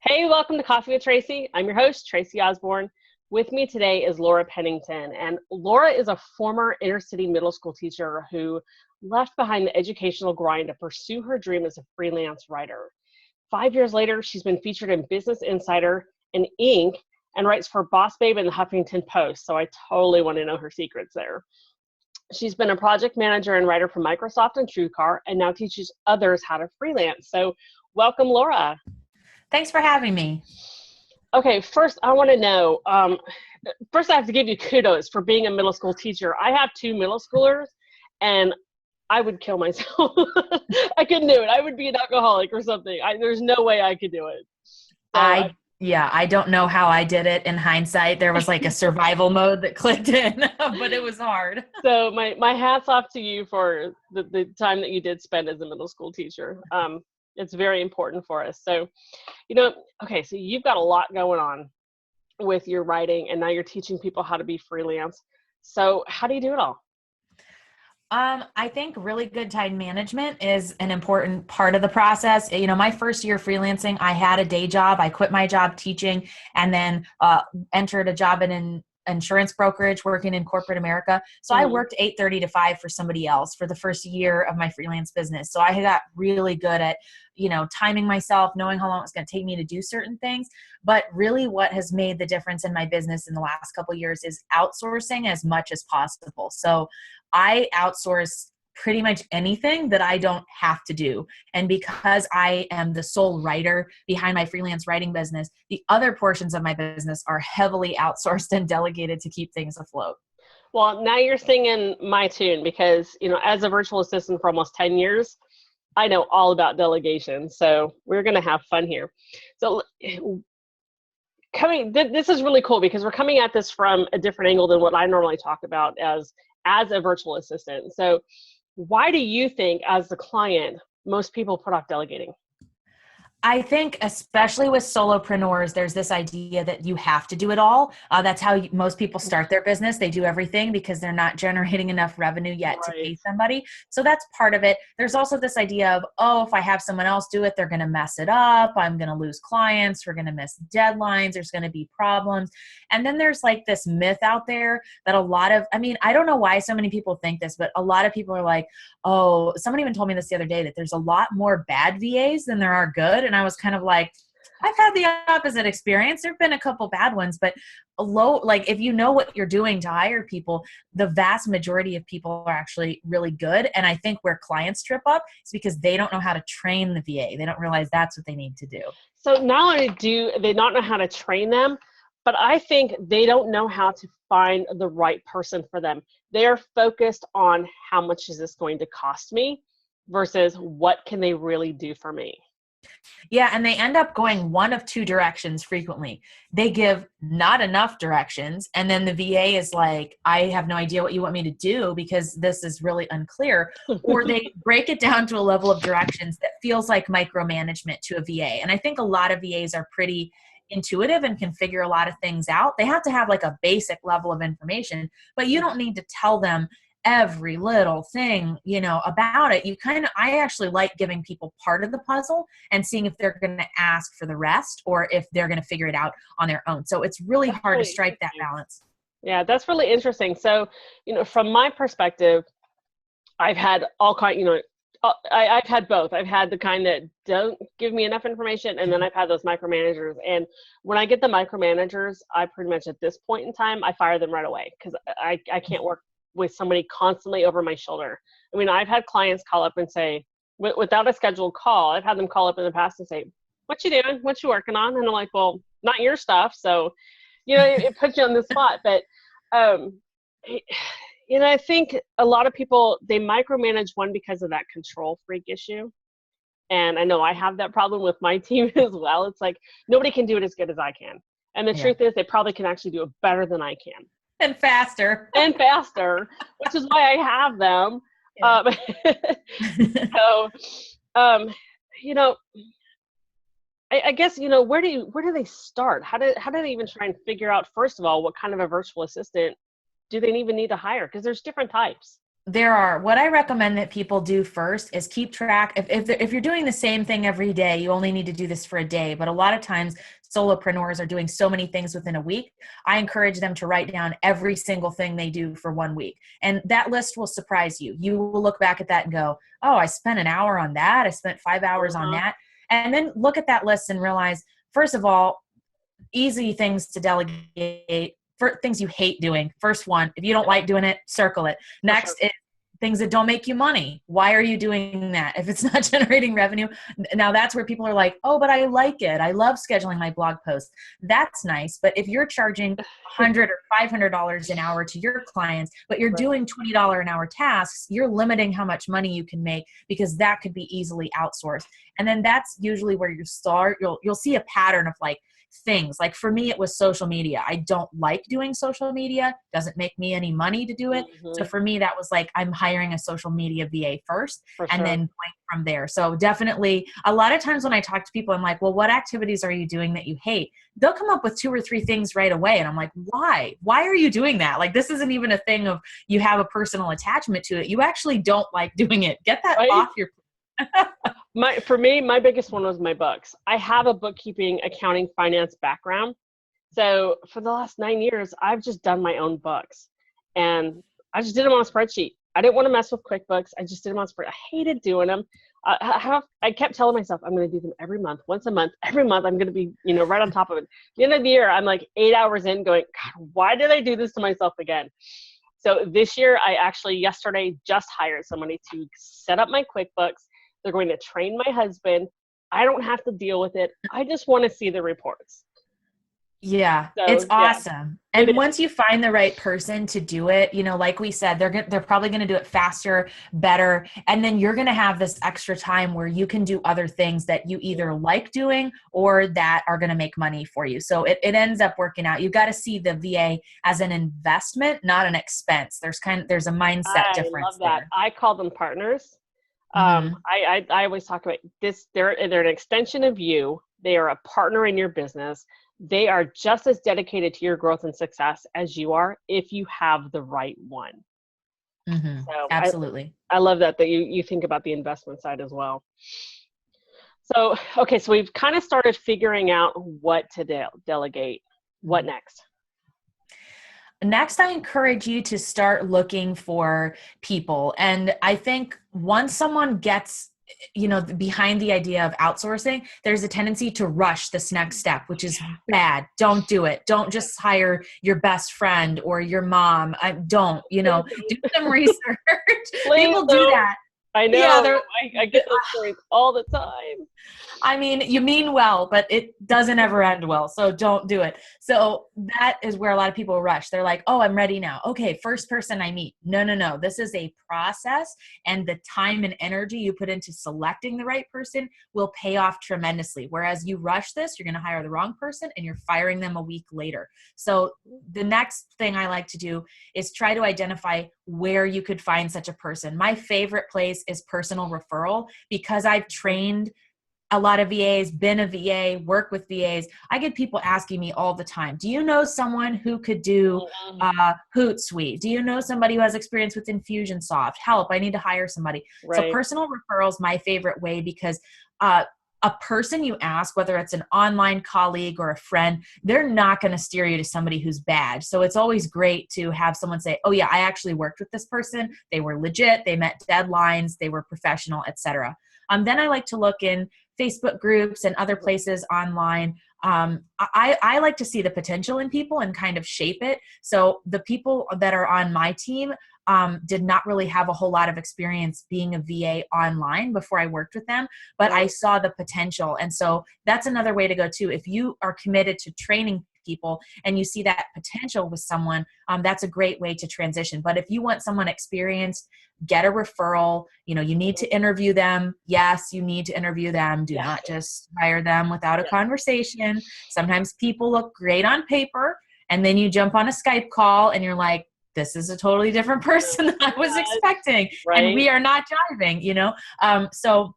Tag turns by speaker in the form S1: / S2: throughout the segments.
S1: Hey, welcome to Coffee with Tracy. I'm your host, Tracy Osborne. With me today is Laura Pennington, and Laura is a former inner city middle school teacher who left behind the educational grind to pursue her dream as a freelance writer. 5 years later, she's been featured in Business Insider and Inc. and writes for Boss Babe and the Huffington Post, so I totally want to know her secrets there. She's been a project manager and writer for Microsoft and TrueCar, and now teaches others how to freelance. So welcome, Laura.
S2: Thanks for having me.
S1: Okay, first I want to know, first I have to give you kudos for being a middle school teacher. I have two middle schoolers and I would kill myself. I couldn't do it. I would be an alcoholic or something. There's no way I could do it.
S2: I don't know how I did it in hindsight. There was like a survival mode that clicked in, but it was hard.
S1: So my hat's off to you for the time that you did spend as a middle school teacher. It's very important for us. So, okay, so you've got a lot going on with your writing, and now you're teaching people how to be freelance. So how do you do it all?
S2: I think really good time management is an important part of the process. My first year freelancing, I had a day job. I quit my job teaching and then entered a job in an insurance brokerage working in corporate America. So I worked 8:30 to 5 for somebody else for the first year of my freelance business. So I got really good at, timing myself, knowing how long it's going to take me to do certain things. But really what has made the difference in my business in the last couple of years is outsourcing as much as possible. So I outsource pretty much anything that I don't have to do. And because I am the sole writer behind my freelance writing business, the other portions of my business are heavily outsourced and delegated to keep things afloat.
S1: Well, now you're singing my tune because, as a virtual assistant for almost 10 years, I know all about delegation. So we're going to have fun here. So this is really cool because we're coming at this from a different angle than what I normally talk about as a virtual assistant. So why do you think, as the client, most people put off delegating?
S2: I think especially with solopreneurs, there's this idea that you have to do it all. That's how most people start their business. They do everything because they're not generating enough revenue yet to pay somebody. So that's part of it. There's also this idea of, if I have someone else do it, they're going to mess it up. I'm going to lose clients. We're going to miss deadlines. There's going to be problems. And then there's like this myth out there that I don't know why so many people think this, but a lot of people are like, someone even told me this the other day that there's a lot more bad VAs than there are good. And I was kind of like, I've had the opposite experience. There've been a couple bad ones, but if you know what you're doing to hire people, the vast majority of people are actually really good. And I think where clients trip up is because they don't know how to train the VA. They don't realize that's what they need to do.
S1: So not only do they not know how to train them, but I think they don't know how to find the right person for them. They are focused on how much is this going to cost me versus what can they really do for me.
S2: Yeah, and they end up going one of two directions frequently. They give not enough directions, and then the VA is like, I have no idea what you want me to do because this is really unclear. Or they break it down to a level of directions that feels like micromanagement to a VA. And I think a lot of VAs are pretty intuitive and can figure a lot of things out. They have to have like a basic level of information, but you don't need to tell them every little thing, about it. I actually like giving people part of the puzzle and seeing if they're going to ask for the rest or if they're going to figure it out on their own. So it's really hard to strike that balance.
S1: Yeah, that's really interesting. So, from my perspective, I've had all kind, I've had both. I've had the kind that don't give me enough information, and then I've had those micromanagers. And when I get the micromanagers, I pretty much at this point in time, I fire them right away because I can't work with somebody constantly over my shoulder. I mean, I've had clients call up and say, without a scheduled call, I've had them call up in the past and say, what you doing? What you working on? And I'm like, well, not your stuff. So, it puts you on the spot. But, I think a lot of people, they micromanage one because of that control freak issue. And I know I have that problem with my team as well. It's like, nobody can do it as good as I can. And the truth is they probably can actually do it better than I can.
S2: And faster,
S1: which is why I have them. Yeah. I guess, where do they start? How do they even try and figure out, first of all, what kind of a virtual assistant do they even need to hire? Because there's different types.
S2: What I recommend that people do first is keep track. If you're doing the same thing every day, you only need to do this for a day. But a lot of times solopreneurs are doing so many things within a week. I encourage them to write down every single thing they do for 1 week. And that list will surprise you. You will look back at that and go, oh, I spent an hour on that. I spent 5 hours on that. And then look at that list and realize, first of all, easy things to delegate. For things you hate doing. First one, if you don't like doing it, circle it. Next is things that don't make you money. Why are you doing that? If it's not generating revenue, now that's where people are like, oh, but I like it. I love scheduling my blog posts. That's nice. But if you're charging $100 or $500 an hour to your clients, but you're doing $20 an hour tasks, you're limiting how much money you can make because that could be easily outsourced. And then that's usually where you start. You'll see a pattern of like, things like for me, it was social media. I don't like doing social media. Doesn't make me any money to do it. So for me, that was like, I'm hiring a social media VA first and then going from there. So definitely a lot of times when I talk to people, I'm like, well, what activities are you doing that you hate? They'll come up with 2 or 3 things right away. And I'm like, why are you doing that? Like, this isn't even a thing of you have a personal attachment to it. You actually don't like doing it. Get that off your
S1: For me, my biggest one was my books. I have a bookkeeping, accounting, finance background. So for the last 9 years, I've just done my own books. And I just did them on a spreadsheet. I didn't want to mess with QuickBooks. I just did them on a spreadsheet. I hated doing them. I kept telling myself, I'm going to do them every month, once a month. Every month, I'm going to be, right on top of it. At the end of the year, I'm like 8 hours in going, God, why did I do this to myself again? So this year, I actually yesterday just hired somebody to set up my QuickBooks. They're going to train my husband. I don't have to deal with it. I just want to see the reports.
S2: Yeah, so, it's awesome. Yeah. And once you find the right person to do it, like we said, they're probably going to do it faster, better. And then you're going to have this extra time where you can do other things that you either like doing or that are going to make money for you. So it ends up working out. You got to see the VA as an investment, not an expense. There's a mindset difference. I love that.
S1: There. I call them partners. I always talk about this. They're an extension of you. They are a partner in your business. They are just as dedicated to your growth and success as you are if you have the right one.
S2: Mm-hmm. So absolutely.
S1: I love that you think about the investment side as well. So, okay. So we've kind of started figuring out what to delegate. What next?
S2: Next, I encourage you to start looking for people. And I think once someone gets, behind the idea of outsourcing, there's a tendency to rush this next step, which is bad. Don't do it. Don't just hire your best friend or your mom. Do some research. People do that.
S1: I know. Yeah, I get those stories all the time.
S2: I mean, you mean well, but it doesn't ever end well. So don't do it. So that is where a lot of people rush. They're like, oh, I'm ready now. Okay, first person I meet. No. This is a process, and the time and energy you put into selecting the right person will pay off tremendously. Whereas you rush this, you're going to hire the wrong person and you're firing them a week later. So the next thing I like to do is try to identify where you could find such a person. My favorite place is personal referral, because I've trained a lot of VAs, been a VA, work with VAs. I get people asking me all the time, do you know someone who could do Hootsuite? Do you know somebody who has experience with Infusionsoft? Help, I need to hire somebody. Right. So personal referral is my favorite way, because a person you ask, whether it's an online colleague or a friend, they're not going to steer you to somebody who's bad. So it's always great to have someone say, oh yeah, I actually worked with this person. They were legit. They met deadlines. They were professional, etc. Then I like to look in Facebook groups and other places online. I like to see the potential in people and kind of shape it. So the people that are on my team did not really have a whole lot of experience being a VA online before I worked with them, but I saw the potential. And so that's another way to go too. If you are committed to training people and you see that potential with someone, that's a great way to transition. But if you want someone experienced, get a referral. You need to interview them. Yes, you need to interview them. Do not just hire them without a conversation. Sometimes people look great on paper, and then you jump on a Skype call and you're like, this is a totally different person than I was expecting. Right. And we are not jiving, so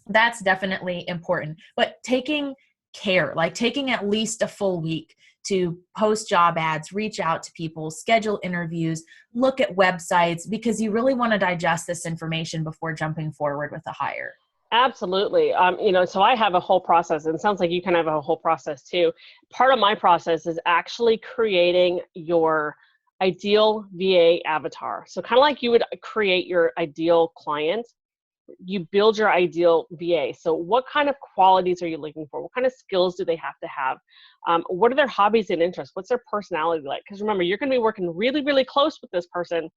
S2: that's definitely important. But taking care, like taking at least a full week to post job ads, reach out to people, schedule interviews, look at websites, because you really want to digest this information before jumping forward with a hire.
S1: Absolutely. So I have a whole process, and it sounds like you kind of have a whole process too. Part of my process is actually creating your ideal VA avatar. So kind of like you would create your ideal client, you build your ideal VA. So what kind of qualities are you looking for? What kind of skills do they have to have? What are their hobbies and interests? What's their personality like? Because remember, you're going to be working really, really close with this person.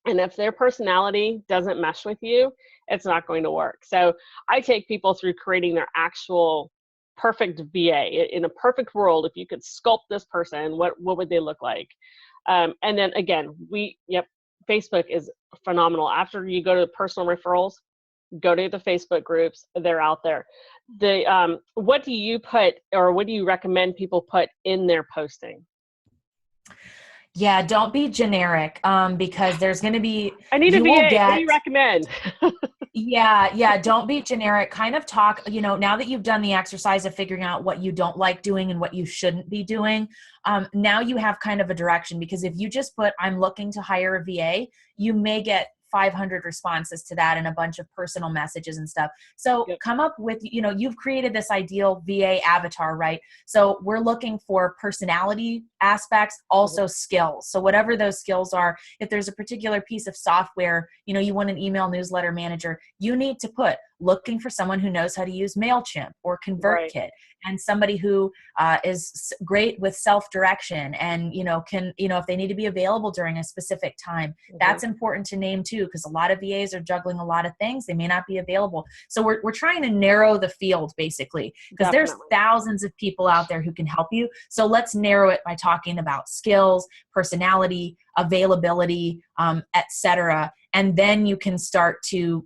S1: And if their personality doesn't mesh with you, it's not going to work. So I take people through creating their actual perfect VA. In a perfect world, if you could sculpt this person, what would they look like? And then again, Facebook is phenomenal. After you go to personal referrals, go to the Facebook groups, they're out there. What do you put, or what do you recommend people put in their posting?
S2: Yeah, don't be generic, because there's going to be,
S1: I need a VA. What do you recommend?
S2: Yeah. Don't be generic. Kind of talk, now that you've done the exercise of figuring out what you don't like doing and what you shouldn't be doing, now you have kind of a direction, because if you just put, I'm looking to hire a VA, you may get 500 responses to that and a bunch of personal messages and stuff. So come up with, you've created this ideal VA avatar, right? So we're looking for personality aspects, also skills. So whatever those skills are, if there's a particular piece of software, you want an email newsletter manager, you need to put looking for someone who knows how to use MailChimp or ConvertKit, and somebody who is great with self-direction and, can, if they need to be available during a specific time, that's important to name too, because a lot of VAs are juggling a lot of things. They may not be available. So we're trying to narrow the field basically, because there's thousands of people out there who can help you. So let's narrow it by talking about skills, personality, availability, etc. And then you can start to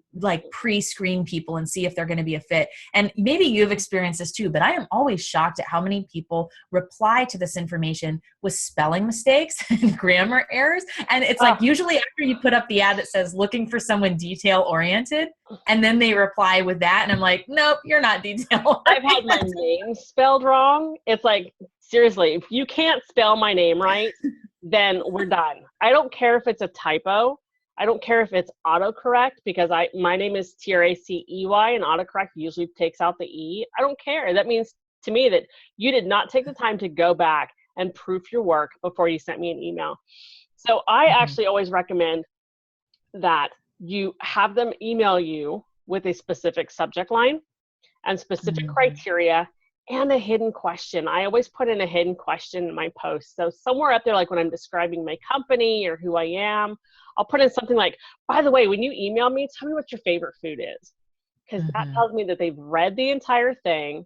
S2: pre-screen people and see if they're going to be a fit. And maybe you've experienced this too, but I am always shocked at how many people reply to this information with spelling mistakes and grammar errors. And it's usually after you put up the ad that says looking for someone detail oriented, and then they reply with that. And I'm like, nope, you're not detail oriented.
S1: I've had my name spelled wrong. It's like, seriously, if you can't spell my name right, then we're done. I don't care if it's a typo. I don't care if it's autocorrect, because my name is Tracey, and autocorrect usually takes out the E. I don't care. That means to me that you did not take the time to go back and proof your work before you sent me an email. So I actually always recommend that you have them email you with a specific subject line and specific criteria and a hidden question. I always put in a hidden question in my post. So somewhere up there, like when I'm describing my company or who I am, I'll put in something like, by the way, when you email me, tell me what your favorite food is. Because that tells me that they've read the entire thing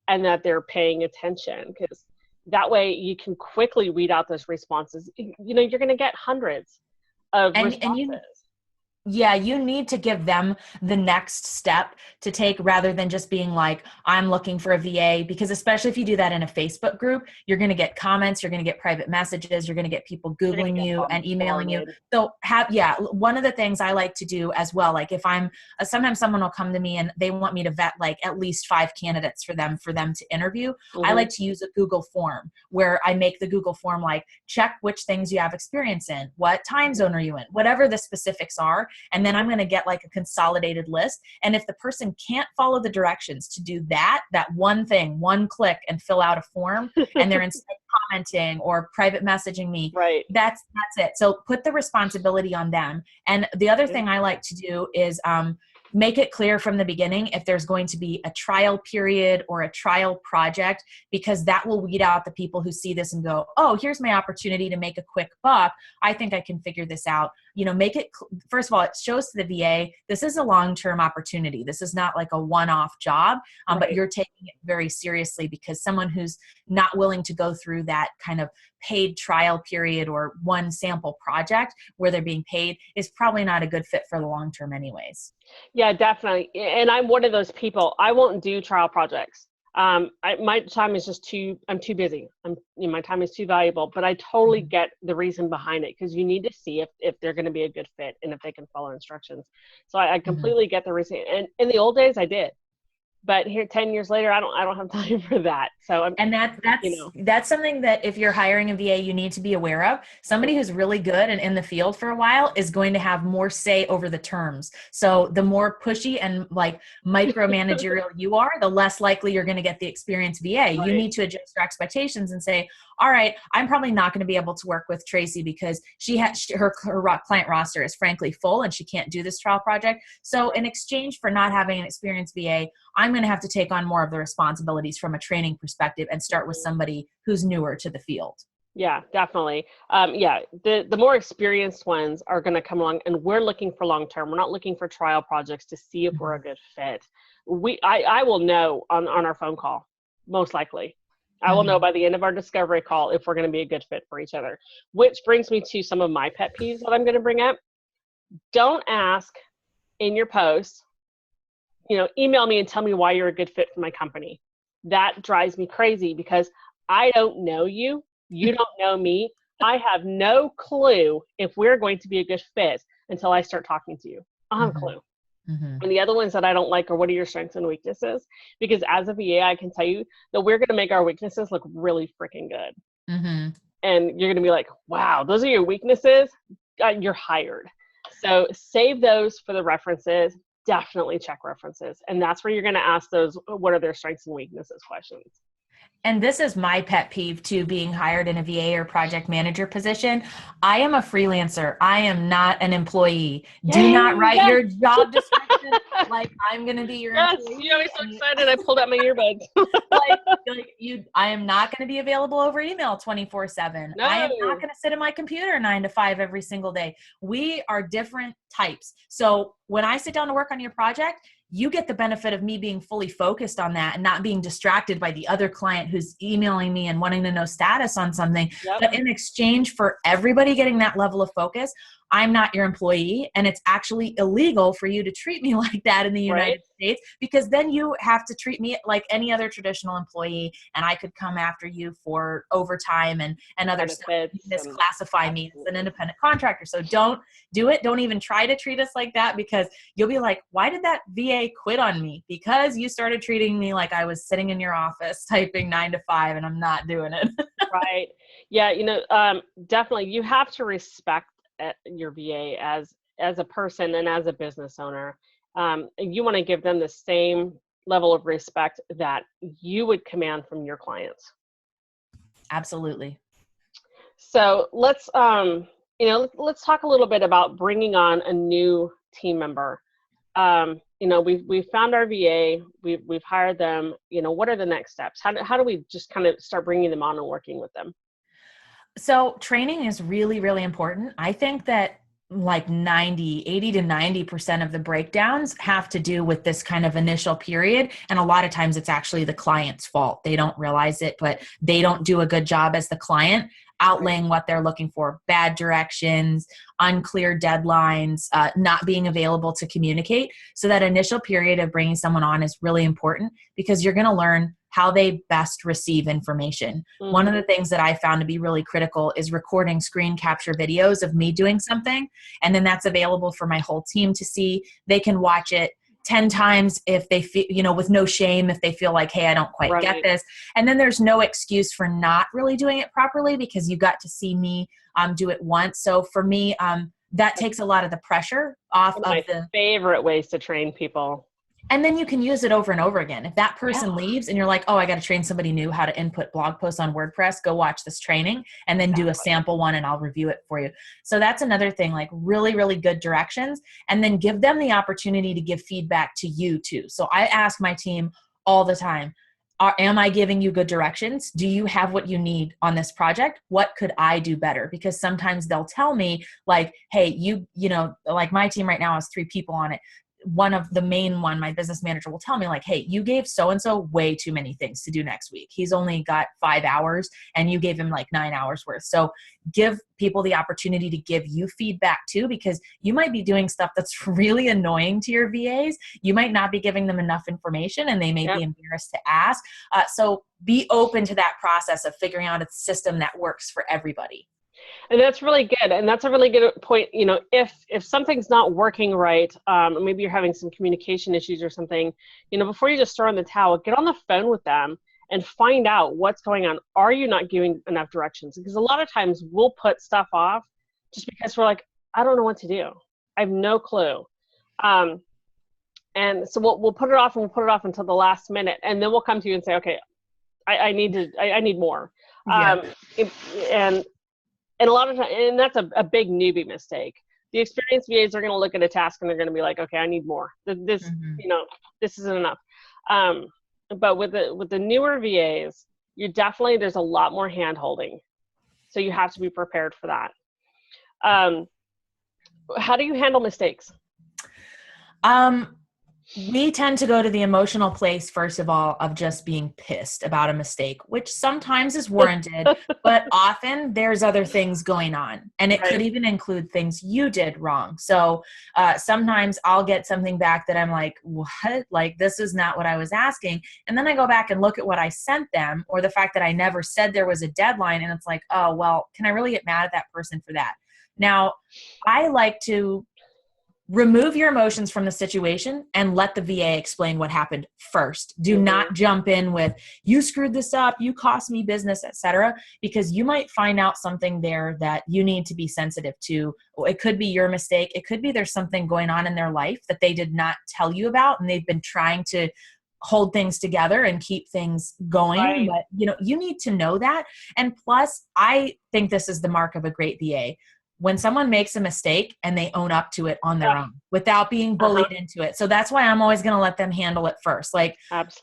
S1: and that they're paying attention. Because that way you can quickly weed out those responses. You're going to get hundreds of responses.
S2: You need to give them the next step to take, rather than just being like, I'm looking for a VA, because especially if you do that in a Facebook group, you're going to get comments, you're going to get private messages, you're going to get people Googling you and emailing you. So one of the things I like to do as well, like if I'm, sometimes someone will come to me and they want me to vet like at least 5 candidates for them to interview. I like to use a Google form where I make the Google form like, check which things you have experience in, what time zone are you in, whatever the specifics are. And then I'm going to get like a consolidated list. And if the person can't follow the directions to do that one thing, one click and fill out a form, and they're instead commenting or private messaging me, that's it. So put the responsibility on them. And the other thing I like to do is make it clear from the beginning if there's going to be a trial period or a trial project, because that will weed out the people who see this and go, oh, here's my opportunity to make a quick buck. I think I can figure this out. Make it, first of all, it shows to the VA, this is a long-term opportunity. This is not like a one-off job, but you're taking it very seriously, because someone who's not willing to go through that kind of paid trial period or one sample project where they're being paid is probably not a good fit for the long term anyways.
S1: Yeah, definitely. And I'm one of those people. I won't do trial projects. My time is just I'm too busy. My time is too valuable, but I totally get the reason behind it, because you need to see if they're going to be a good fit and if they can follow instructions. So I completely get the reason. And in the old days, I did. but here 10 years later, I don't have time for that. So I'm,
S2: And that's something that if you're hiring a VA, you need to be aware of. Somebody who's really good and in the field for a while is going to have more say over the terms. So the more pushy and like micromanagerial you are, the less likely you're going to get the experienced VA. Right. You need to adjust your expectations and say, all right, I'm probably not going to be able to work with Tracey because her client roster is frankly full and she can't do this trial project. So in exchange for not having an experienced VA, I'm going to have to take on more of the responsibilities from a training perspective and start with somebody who's newer to the field.
S1: Yeah, definitely. The more experienced ones are going to come along, and we're looking for long-term. We're not looking for trial projects to see if we're a good fit. I will know on our phone call, most likely. I will know by the end of our discovery call if we're going to be a good fit for each other, which brings me to some of my pet peeves that I'm going to bring up. Don't ask in your post, email me and tell me why you're a good fit for my company. That drives me crazy because I don't know you. You don't know me. I have no clue if we're going to be a good fit until I start talking to you. I don't have a clue. And the other ones that I don't like are, what are your strengths and weaknesses? Because as a VA, I can tell you that we're going to make our weaknesses look really freaking good. And you're going to be like, wow, those are your weaknesses? You're hired. So save those for the references. Definitely check references. And that's where you're going to ask those, what are their strengths and weaknesses questions.
S2: And this is my pet peeve too, being hired in a VA or project manager position. I am a freelancer. I am not an employee. Do not write your job description like I'm going to be your employee.
S1: You got me so excited. I pulled out my earbuds.
S2: I am not going to be available over email 24/7.
S1: No.
S2: I am not going to sit at my computer 9 to 5 every single day. We are different types. So when I sit down to work on your project, you get the benefit of me being fully focused on that and not being distracted by the other client who's emailing me and wanting to know status on something. Yep. But in exchange for everybody getting that level of focus, I'm not your employee, and it's actually illegal for you to treat me like that in the United States, because then you have to treat me like any other traditional employee, and I could come after you for overtime and other stuff. Misclassify me as an independent contractor. So don't do it. Don't even try to treat us like that, because you'll be like, why did that VA quit on me? Because you started treating me like I was sitting in your office typing 9 to 5 and I'm not doing it.
S1: Right. Yeah. Definitely you have to respect your VA as a person and as a business owner. You want to give them the same level of respect that you would command from your clients. Folesley. So let's talk a little bit about bringing on a new team member. We've found our VA, we've hired them. What are the next steps? How do we just kind of start bringing them on and working with them?
S2: So training is really, really important. I think that like 80 to 90% of the breakdowns have to do with this kind of initial period. And a lot of times it's actually the client's fault. They don't realize it, but they don't do a good job as the client outlaying what they're looking for. Bad directions, unclear deadlines, not being available to communicate. So that initial period of bringing someone on is really important, because you're going to learn how they best receive information. One of the things that I found to be really critical is recording screen capture videos of me doing something. And then that's available for my whole team to see. They can watch it 10 times if they feel, with no shame, if they feel like, hey, I don't quite get this. And then there's no excuse for not really doing it properly, because you got to see me do it once. So for me, that takes a lot of the pressure off of my
S1: favorite ways to train people.
S2: And then you can use it over and over again. If that person leaves and you're like, oh, I got to train somebody new how to input blog posts on WordPress, go watch this training and then do a sample one and I'll review it for you. So that's another thing, like really, really good directions, and then give them the opportunity to give feedback to you too. So I ask my team all the time, am I giving you good directions? Do you have what you need on this project? What could I do better? Because sometimes they'll tell me like, hey, like my team right now has 3 people on it. My business manager will tell me like, hey, you gave so-and-so way too many things to do next week. He's only got 5 hours and you gave him like 9 hours worth. So give people the opportunity to give you feedback too, because you might be doing stuff that's really annoying to your VAs. You might not be giving them enough information and they may be embarrassed to ask. So be open to that process of figuring out a system that works for everybody.
S1: And that's really good. And that's a really good point. You know, if something's not working right, maybe you're having some communication issues or something, you know, before you just throw in the towel, get on the phone with them and find out what's going on. Are you not giving enough directions? Because a lot of times we'll put stuff off just because we're like, I don't know what to do. I have no clue. And so we'll put it off, and we'll put it off until the last minute. And then we'll come to you and say, okay, I need more.
S2: Yeah.
S1: And a lot of times, and that's a big newbie mistake. The experienced VAs are going to look at a task and they're going to be like, okay, I need more. This, you know, this isn't enough. But with the newer VAs, there's a lot more hand holding. So you have to be prepared for that. How do you handle mistakes?
S2: We tend to go to the emotional place, first of all, of just being pissed about a mistake, which sometimes is warranted, but often there's other things going on. And it could even include things you did wrong. So sometimes I'll get something back that I'm like, what? Like, this is not what I was asking. And then I go back and look at what I sent them, or the fact that I never said there was a deadline. And it's like, oh, well, can I really get mad at that person for that? Now, I like to remove your emotions from the situation and let the VA explain what happened first. Do not jump in with, you screwed this up, you cost me business, etc., because you might find out something there that you need to be sensitive to. It could be your mistake. It could be there's something going on in their life that they did not tell you about, and they've been trying to hold things together and keep things going. But you know, you need to know that. And plus, I think this is the mark of a great VA. When someone makes a mistake and they own up to it on their own without being bullied into it. So that's why I'm always going to let them handle it first. Like,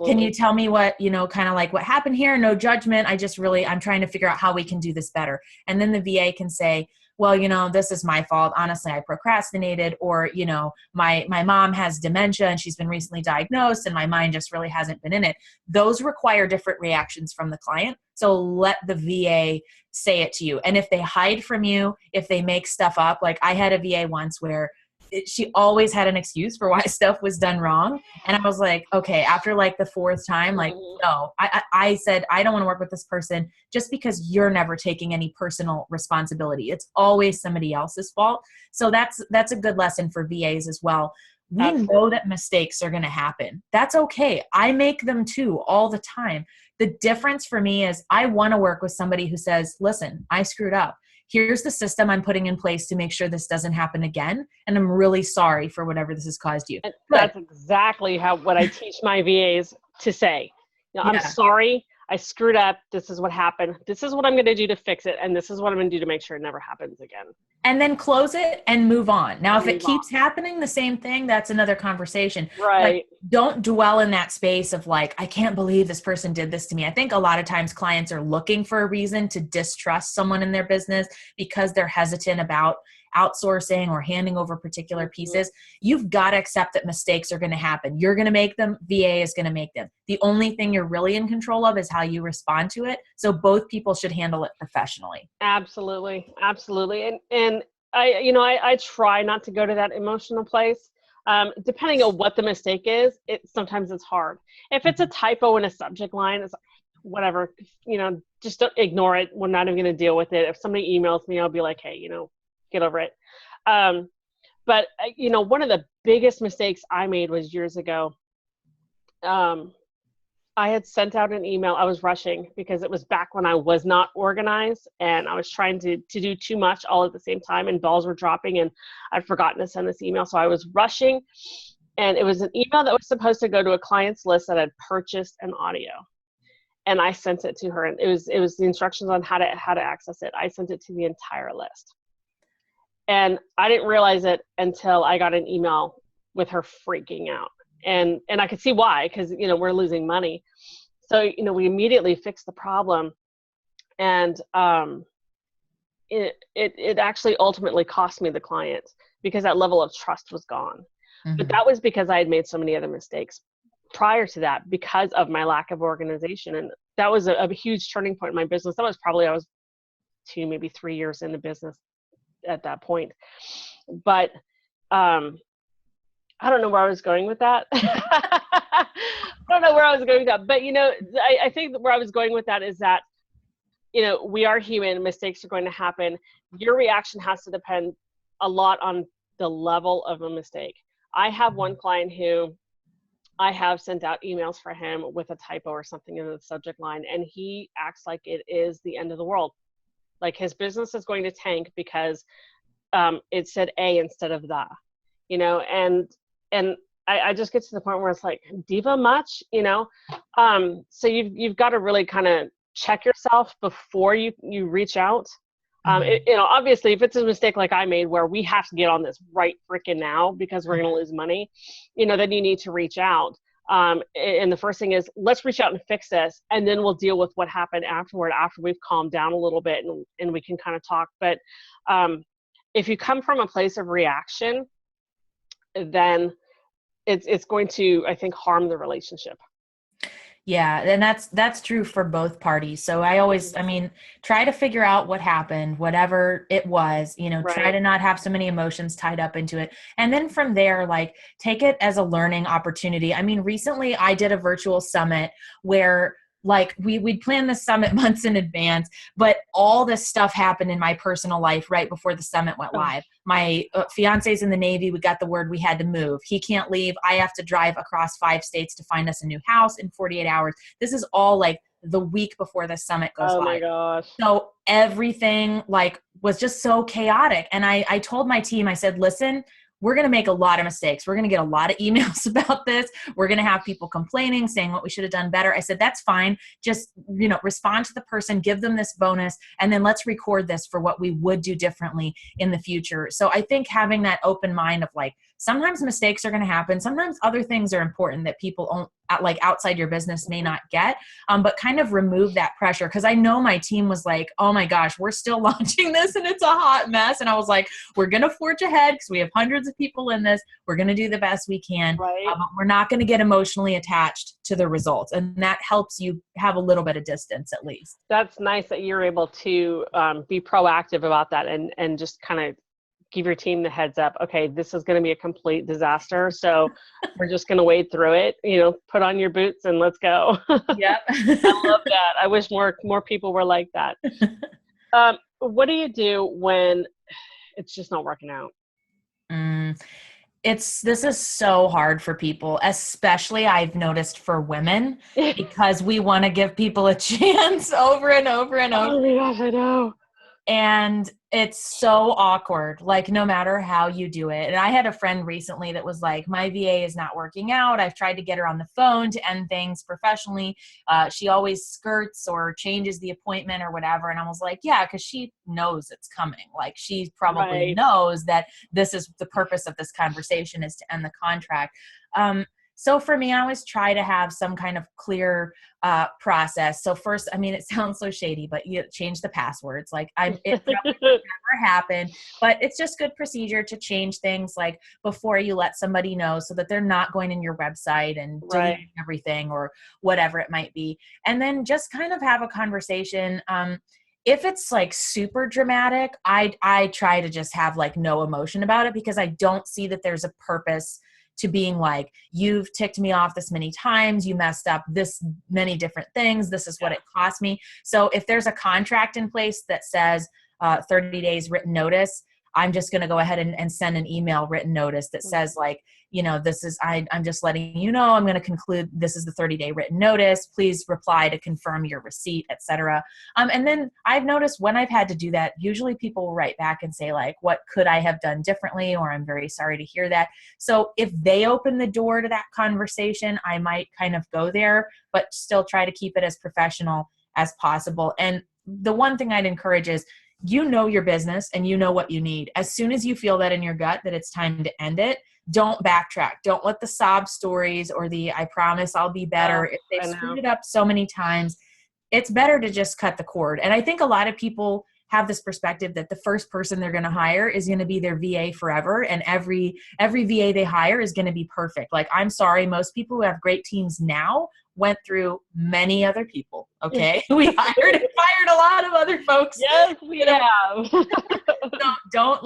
S2: can you tell me what, you know, kind of like what happened here? No judgment. I'm trying to figure out how we can do this better. And then the VA can say, well, you know, this is my fault. Honestly, I procrastinated, or, you know, my mom has dementia and she's been recently diagnosed and my mind just really hasn't been in it. Those require different reactions from the client. So let the VA say it to you. And if they hide from you, if they make stuff up, like I had a VA once where she always had an excuse for why stuff was done wrong. And I was like, okay, after like the fourth time, like, no, I said, I don't want to work with this person just because you're never taking any personal responsibility. It's always somebody else's fault. So that's a good lesson for VAs as well. We know that mistakes are going to happen. That's okay. I make them too all the time. The difference for me is I want to work with somebody who says, listen, I screwed up. Here's the system I'm putting in place to make sure this doesn't happen again. And I'm really sorry for whatever this has caused you.
S1: That's exactly what I teach my VAs to say. You know, I'm sorry, I screwed up. This is what happened. This is what I'm going to do to fix it. And this is what I'm going to do to make sure it never happens again.
S2: And then close it and move on. Now, if it keeps happening, the same thing, that's another conversation.
S1: Right.
S2: But don't dwell in that space of like, I can't believe this person did this to me. I think a lot of times clients are looking for a reason to distrust someone in their business because they're hesitant about outsourcing or handing over particular pieces. You've got to accept that mistakes are going to happen. You're going to make them. VA is going to make them. The only thing you're really in control of is how you respond to it. So both people should handle it professionally.
S1: Absolutely. Absolutely. And I try not to go to that emotional place. Depending on what the mistake is, sometimes it's hard. If it's a typo in a subject line, it's whatever, you know, just don't ignore it. We're not even going to deal with it. If somebody emails me, I'll be like, hey, you know, get over it. But you know, one of the biggest mistakes I made was years ago. I had sent out an email. I was rushing because it was back when I was not organized and I was trying to do too much all at the same time, and balls were dropping, and I'd forgotten to send this email. So I was rushing, and it was an email that was supposed to go to a client's list that had purchased an audio. And I sent it to her, and it was the instructions on how to access it. I sent it to the entire list. And I didn't realize it until I got an email with her freaking out. And I could see why, because, you know, we're losing money. So, you know, we immediately fixed the problem. And it actually ultimately cost me the client because that level of trust was gone. Mm-hmm. But that was because I had made so many other mistakes prior to that because of my lack of organization. And that was a huge turning point in my business. That was probably, I was 2, maybe 3 years in the business at that point. But I don't know where I was going with that. I don't know where I was going with that. But, you know, I think where I was going with that is that we are human, mistakes are going to happen. Your reaction has to depend a lot on the level of a mistake. I have one client who I have sent out emails for him with a typo or something in the subject line, and he acts like it is the end of the world. Like his business is going to tank because it said a instead of the, and I just get to the point where it's like, diva much, so you've got to really kind of check yourself before you reach out. Obviously, if it's a mistake like I made where we have to get on this right freaking now because we're going to lose money, then you need to reach out. And the first thing is, let's reach out and fix this, and then we'll deal with what happened afterward, after we've calmed down a little bit and we can kind of talk. But if you come from a place of reaction, then it's going to, I think, harm the relationship.
S2: Yeah. And that's true for both parties. So try to figure out what happened, whatever it was,
S1: Right.
S2: Try to not have so many emotions tied up into it. And then from there, take it as a learning opportunity. Recently I did a virtual summit where we'd planned the summit months in advance, but all this stuff happened in my personal life right before the summit went live. My fiance's in the Navy. We got the word we had to move. He can't leave. I have to drive across 5 states to find us a new house in 48 hours. This is all the week before the summit goes live.
S1: Oh my gosh.
S2: So everything was just so chaotic. And I told my team, I said, listen, we're going to make a lot of mistakes. We're going to get a lot of emails about this. We're going to have people complaining, saying what we should have done better. I said, that's fine. Just, respond to the person, give them this bonus, and then let's record this for what we would do differently in the future. So I think having that open mind of sometimes mistakes are going to happen. Sometimes other things are important that people outside your business may not get, but kind of remove that pressure. Cause I know my team was like, oh my gosh, we're still launching this and it's a hot mess. And I was like, we're going to forge ahead because we have hundreds of people in this. We're going to do the best we can.
S1: Right.
S2: But we're not going to get emotionally attached to the results. And that helps you have a little bit of distance at least.
S1: That's nice that you're able to be proactive about that and just kind of give your team the heads up. Okay, this is going to be a complete disaster. So we're just going to wade through it, put on your boots and let's go.
S2: Yep.
S1: I love that. I wish more people were like that. What do you do when it's just not working out?
S2: This is so hard for people, especially I've noticed for women, because we want to give people a chance over and over and over.
S1: Oh my gosh, I know.
S2: And it's so awkward, no matter how you do it. And I had a friend recently that was like, my VA is not working out. I've tried to get her on the phone to end things professionally. She always skirts or changes the appointment or whatever. And I was like, yeah, because she knows it's coming. She probably knows that this is the purpose of this conversation is to end the contract. So for me, I always try to have some kind of clear process. So first, it sounds so shady, but you change the passwords. It probably never happened, but it's just good procedure to change things before you let somebody know so that they're not going in your website and deleting everything or whatever it might be. And then just kind of have a conversation. If it's super dramatic, I try to just have no emotion about it because I don't see that there's a purpose to being you've ticked me off this many times, you messed up this many different things, this is what it cost me. So if there's a contract in place that says 30 days written notice, I'm just going to go ahead and send an email written notice that says this is, I'm just letting you know, I'm going to conclude, this is the 30-day written notice. Please reply to confirm your receipt, etc. And then I've noticed when I've had to do that, usually people will write back and say what could I have done differently? Or I'm very sorry to hear that. So if they open the door to that conversation, I might kind of go there, but still try to keep it as professional as possible. And the one thing I'd encourage is, your business and you know what you need. As soon as you feel that in your gut that it's time to end it, don't backtrack. Don't let the sob stories or the I promise I'll be better. If they've screwed it up so many times, it's better to just cut the cord. And I think a lot of people have this perspective that the first person they're going to hire is going to be their VA forever. And every VA they hire is going to be perfect. I'm sorry, most people who have great teams now went through many other people. Okay. We hired and fired a lot of other folks.
S1: Yes, we have.
S2: Don't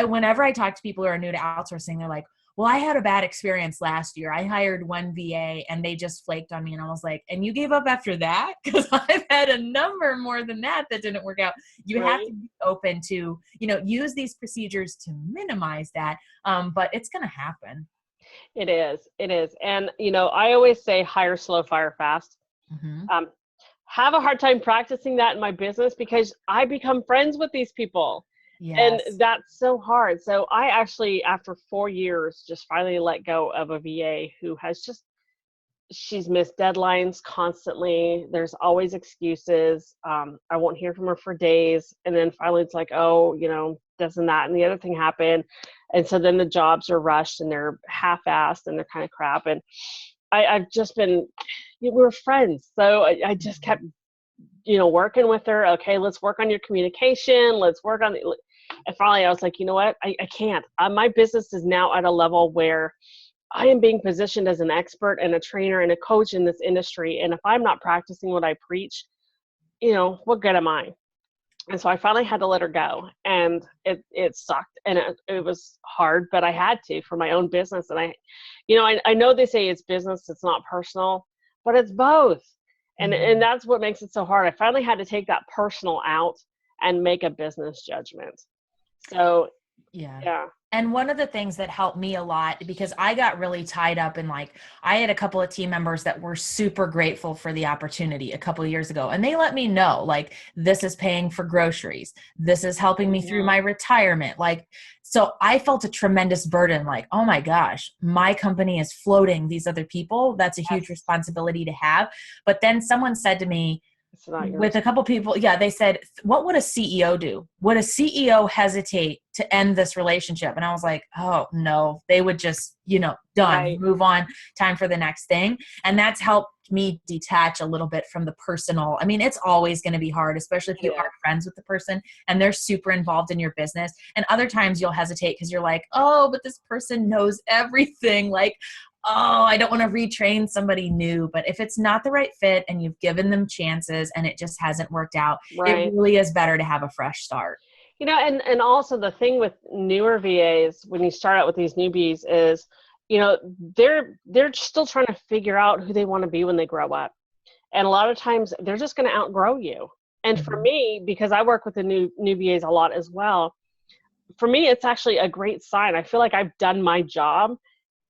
S2: whenever I talk to people who are new to outsourcing, they're like, well, I had a bad experience last year. I hired one VA and they just flaked on me. And I was like, and you gave up after that? Because I've had a number more than that didn't work out. You have to be open to, use these procedures to minimize that. But it's going to happen.
S1: It is. And, I always say hire slow, fire fast. Have a hard time practicing that in my business because I become friends with these people. Yes. And that's so hard. So I actually, after 4 years, just finally let go of a VA who has she's missed deadlines constantly. There's always excuses. I won't hear from her for days. And then finally it's like, oh, doesn't that and the other thing happen. And so then the jobs are rushed and they're half-assed and they're kind of crap. And I've just been, we're friends. So I just kept, working with her. Okay, let's work on your communication. Let's work on and finally I was like, you know what? I can't. My business is now at a level where I am being positioned as an expert and a trainer and a coach in this industry. And if I'm not practicing what I preach, what good am I? And so I finally had to let her go, and it sucked and it was hard, but I had to for my own business. And I know they say it's business, it's not personal, but it's both. And that's what makes it so hard. I finally had to take that personal out and make a business judgment. So yeah.
S2: And one of the things that helped me a lot, because I got really tied up in I had a couple of team members that were super grateful for the opportunity a couple of years ago. And they let me know, this is paying for groceries. This is helping me through my retirement. So I felt a tremendous burden, oh my gosh, my company is floating these other people. That's a huge responsibility to have. But then someone said to me, with a couple people, they said, what would a CEO do? Would a CEO hesitate to end this relationship? And I was like, oh no, they would just, done, move on, time for the next thing. And that's helped me detach a little bit from the personal. I mean, it's always going to be hard, especially if you are friends with the person and they're super involved in your business. And other times you'll hesitate because you're like, oh, but this person knows everything. Oh, I don't want to retrain somebody new. But if it's not the right fit and you've given them chances and it just hasn't worked out, it really is better to have a fresh start.
S1: And also the thing with newer VAs, when you start out with these newbies is, they're still trying to figure out who they want to be when they grow up. And a lot of times they're just going to outgrow you. And for me, because I work with the new VAs a lot as well, for me, it's actually a great sign. I feel like I've done my job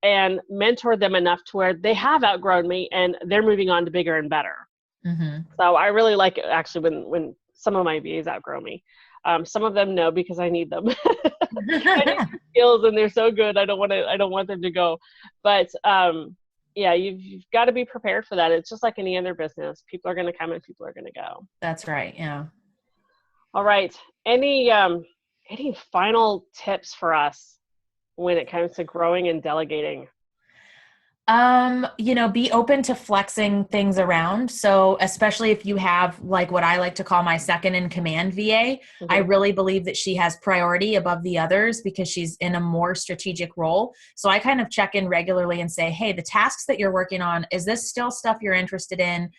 S1: and mentored them enough to where they have outgrown me and they're moving on to bigger and better. So I really like it actually when some of my VAs outgrow me. Some of them no, because I need them. I need skills and they're so good. I don't want them to go. But you've got to be prepared for that. It's just like any other business. People are going to come and people are going to go.
S2: That's right. Yeah.
S1: All right. Any final tips for us when it comes to growing and delegating?
S2: Be open to flexing things around. So especially if you have what I like to call my second in command VA, I really believe that she has priority above the others because she's in a more strategic role. So I kind of check in regularly and say, hey, the tasks that you're working on, is this still stuff you're interested in?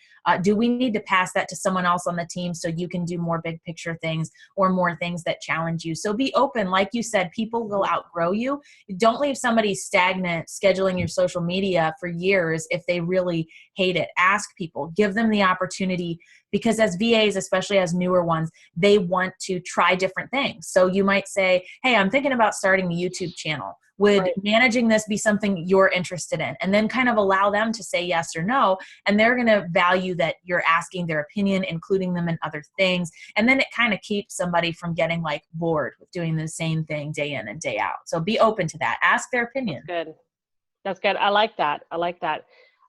S2: Do we need to pass that to someone else on the team so you can do more big picture things or more things that challenge you? So be open. Like you said, people will outgrow you. Don't leave somebody stagnant scheduling your social media for years if they really hate it. Ask people, give them the opportunity, because as VAs, especially as newer ones, they want to try different things. So you might say, hey, I'm thinking about starting a YouTube channel. Would managing this be something you're interested in? And then kind of allow them to say yes or no. And they're going to value that you're asking their opinion, including them in other things. And then it kind of keeps somebody from getting bored with doing the same thing day in and day out. So be open to that. Ask their opinion.
S1: That's good. I like that.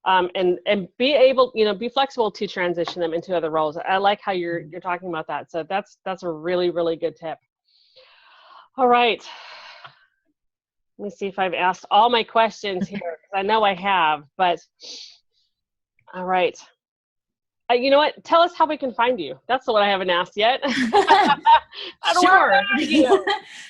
S1: And be able, be flexible to transition them into other roles. I like how you're talking about that. So that's a really, really good tip. All right. Let me see if I've asked all my questions here, because I know I have, but all right. You know what? Tell us how we can find you. That's the one I haven't asked yet.
S2: Sure.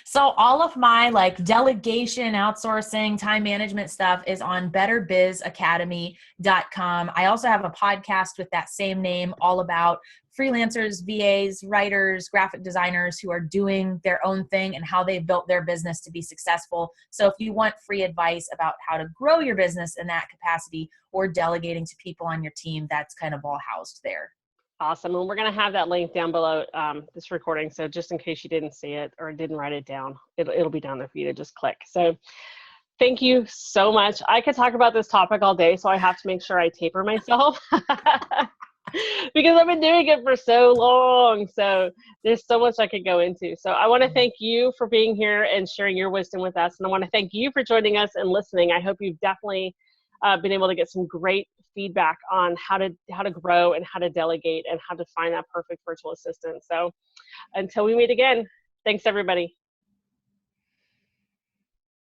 S2: So all of my delegation, outsourcing, time management stuff is on betterbizacademy.com. I also have a podcast with that same name, all about freelancers, VAs, writers, graphic designers who are doing their own thing and how they've built their business to be successful. So if you want free advice about how to grow your business in that capacity or delegating to people on your team, that's kind of all housed there.
S1: Awesome. And we're going to have that link down below this recording. So just in case you didn't see it or didn't write it down, it'll be down there for you to just click. So thank you so much. I could talk about this topic all day, so I have to make sure I taper myself because I've been doing it for so long. So there's so much I could go into. So I want to thank you for being here and sharing your wisdom with us. And I want to thank you for joining us and listening. I hope you've definitely been able to get some great feedback on how to grow and how to delegate and how to find that perfect virtual assistant. So until we meet again, thanks everybody.